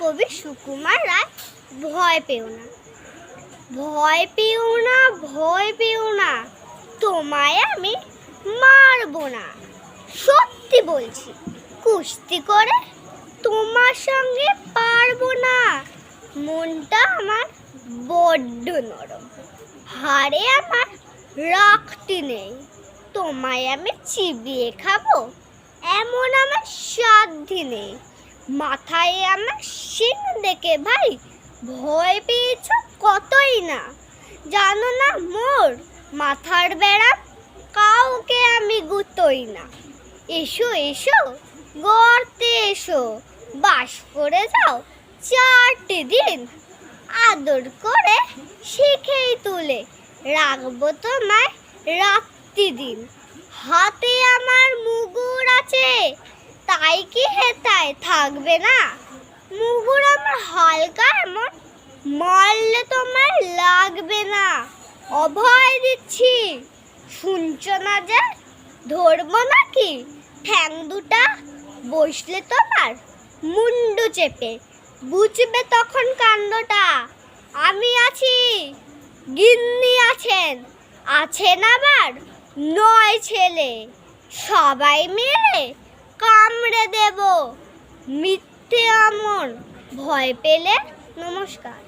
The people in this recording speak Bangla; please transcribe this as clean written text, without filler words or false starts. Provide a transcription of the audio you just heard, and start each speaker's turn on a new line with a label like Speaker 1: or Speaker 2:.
Speaker 1: কবি সুকুমার রায়। ভয় পেও না, ভয় পেও না, ভয় পেও না, তোমায় আমি মারবো না। সত্যি বলছি, কুস্তি করে তোমার সঙ্গে পারবো না। মনটা আমার বড্ড নরম, হাড়ে আমার রক্ত নেই। তোমায় আমি চিবিয়ে খাবো এমন আমার সাধ্য নেই। মাথায় আমার শিং দেখে ভাই ভয় পেয়েছ কতই না। জানো না মোর মাথার বেড়া, কাউকে আমি গুতোই না। এসো এসো গর্তে এসো, বাস করে যাও 4টে দিন। আদর করে শিখেই তুলে রাখবো তোমায় রাত্রি দিন। হাতে আমার মুগুর আছে, তাই কি হেথায় থাকবে না? মুগুর আমার হালকা এমন, মারলে তোমার লাগবে না। অভয় দিচ্ছি, শুনছো না যে? ধরবো নাকি ঠ্যাং দুটা? বসলে তোমার মুন্ডু চেপে বুঝবে তখন কাণ্ডটা। আমি আছি, গিন্নি আছেন, আছেন আবার 9 ছেলে। সবাই মিলে কামড়ে দেব মিথ্যে আমর। ভয় পেলে নমস্কার।